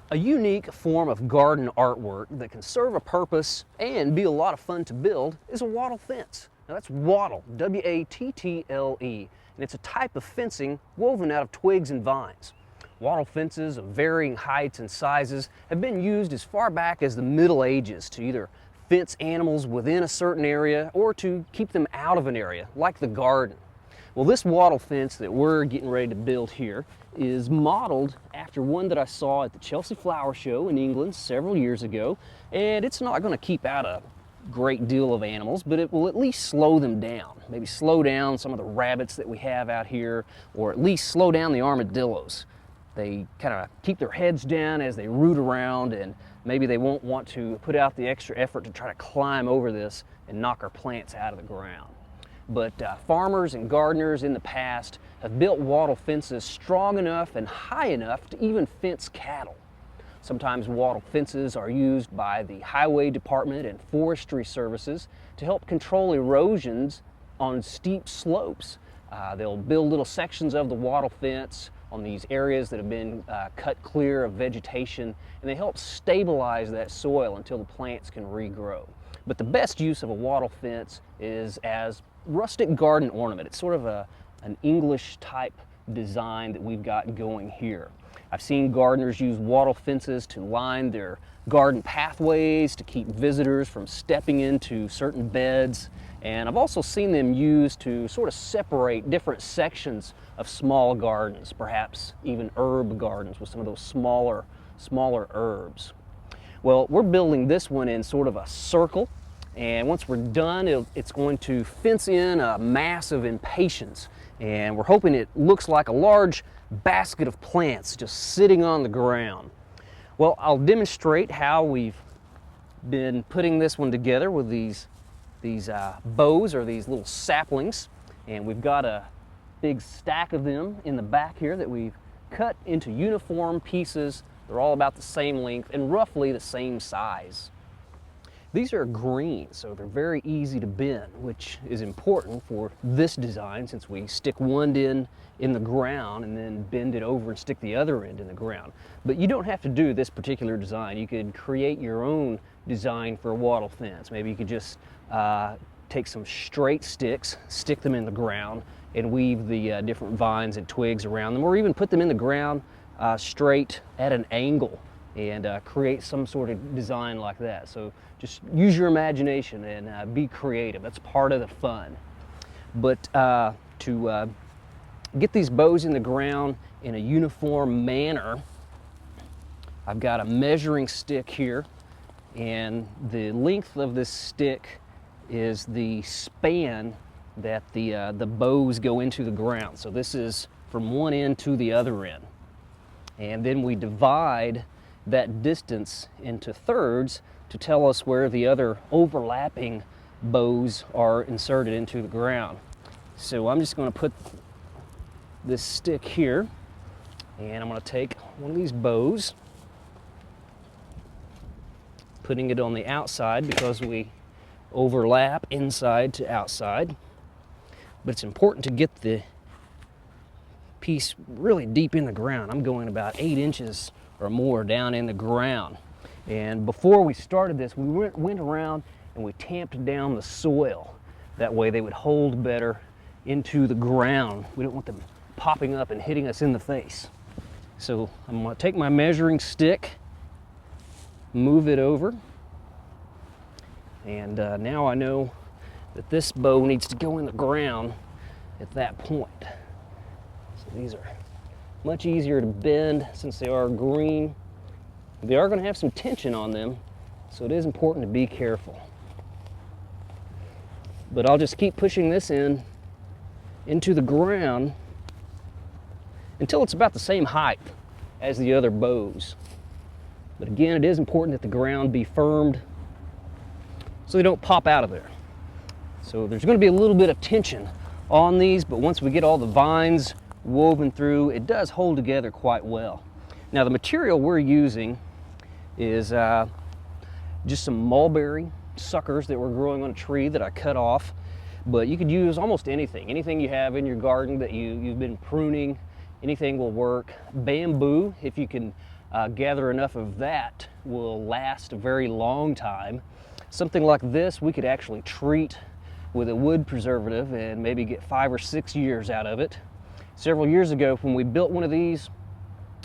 A unique form of garden artwork that can serve a purpose and be a lot of fun to build is a wattle fence. Now that's wattle, W-A-T-T-L-E, and it's a type of fencing woven out of twigs and vines. Wattle fences of varying heights and sizes have been used as far back as the Middle Ages to either fence animals within a certain area or to keep them out of an area, like the garden. Well, this wattle fence that we're getting ready to build here is modeled after one that I saw at the Chelsea Flower Show in England several years ago, and it's not going to keep out a great deal of animals, but it will at least slow them down. Maybe slow down some of the rabbits that we have out here, or at least slow down the armadillos. They kind of keep their heads down as they root around, and maybe they won't want to put out the extra effort to try to climb over this and knock our plants out of the ground. But farmers and gardeners in the past have built wattle fences strong enough and high enough to even fence cattle. Sometimes wattle fences are used by the highway department and forestry services to help control erosions on steep slopes. They'll build little sections of the wattle fence on these areas that have been cut clear of vegetation, and they help stabilize that soil until the plants can regrow. But the best use of a wattle fence is as rustic garden ornament. It's sort of an English type design that we've got going here. I've seen gardeners use wattle fences to line their garden pathways to keep visitors from stepping into certain beds, and I've also seen them used to sort of separate different sections of small gardens, perhaps even herb gardens with some of those smaller herbs. Well, we're building this one in sort of a circle, and once we're done, it's going to fence in a mass of impatiens, and we're hoping it looks like a large basket of plants just sitting on the ground. Well, I'll demonstrate how we've been putting this one together with these bows, or these little saplings, and we've got a big stack of them in the back here that we've cut into uniform pieces. They're all about the same length and roughly the same size. These are green, so they're very easy to bend, which is important for this design since we stick one end in the ground and then bend it over and stick the other end in the ground. But you don't have to do this particular design. You could create your own design for a wattle fence. Maybe you could just take some straight sticks, stick them in the ground, and weave the different vines and twigs around them, or even put them in the ground straight at an angle and create some sort of design like that. So just use your imagination and be creative. That's part of the fun. But to get these bows in the ground in a uniform manner, I've got a measuring stick here, and the length of this stick is the span that the bows go into the ground. So this is from one end to the other end. And then we divide that distance into thirds to tell us where the other overlapping bows are inserted into the ground. So I'm just going to put this stick here, and I'm going to take one of these bows, putting it on the outside because we overlap inside to outside. But it's important to get the piece really deep in the ground. I'm going about 8 inches or more down in the ground. And before we started this, we went around and we tamped down the soil. That way they would hold better into the ground. We don't want them popping up and hitting us in the face. So I'm going to take my measuring stick, move it over, and now I know that this bow needs to go in the ground at that point. So these are much easier to bend since they are green. They are going to have some tension on them, so it is important to be careful. But I'll just keep pushing this into the ground until it's about the same height as the other bows. But again, it is important that the ground be firmed so they don't pop out of there. So there's going to be a little bit of tension on these, but once we get all the vines woven through, it does hold together quite well. Now the material we're using is just some mulberry suckers that were growing on a tree that I cut off, but you could use almost anything you have in your garden that you've been pruning. Anything will work. Bamboo, if you can gather enough of that will last a very long time. Something like this we could actually treat with a wood preservative and maybe get 5 or 6 years out of it. Several years ago when we built one of these,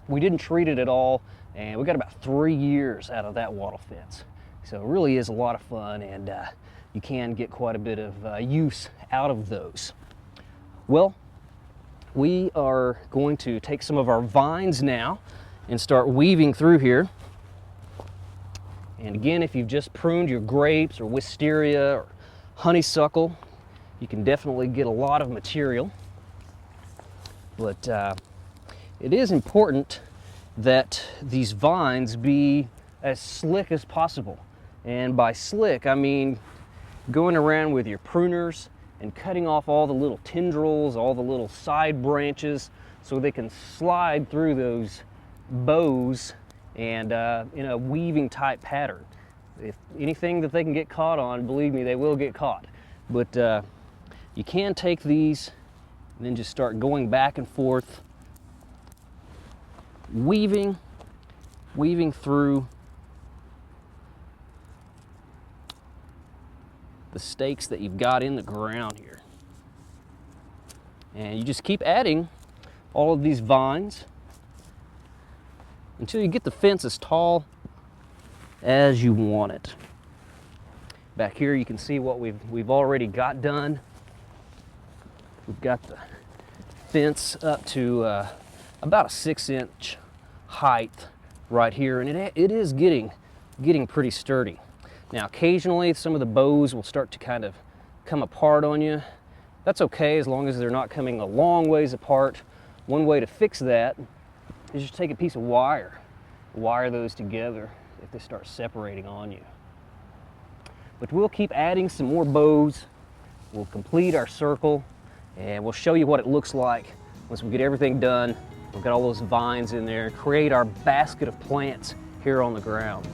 we didn't treat it at all, and we got about 3 years out of that wattle fence. So it really is a lot of fun, and you can get quite a bit of use out of those. Well, we are going to take some of our vines now and start weaving through here. And again, if you've just pruned your grapes or wisteria or honeysuckle, you can definitely get a lot of material. But it is important that these vines be as slick as possible. And by slick, I mean going around with your pruners and cutting off all the little tendrils, all the little side branches, so they can slide through those bows and in a weaving type pattern. If anything that they can get caught on, believe me, they will get caught. But you can take these and then just start going back and forth, weaving through the stakes that you've got in the ground here. And you just keep adding all of these vines until you get the fence as tall as you want it. Back here you can see what we've already got done. We've got the fence up to about a 6-inch height right here, and it is getting pretty sturdy. Now occasionally some of the bows will start to kind of come apart on you. That's okay as long as they're not coming a long ways apart. One way to fix that is just take a piece of wire those together if they start separating on you. But we'll keep adding some more bows. We'll complete our circle, and we'll show you what it looks like once we get everything done. We've got all those vines in there, create our basket of plants here on the ground.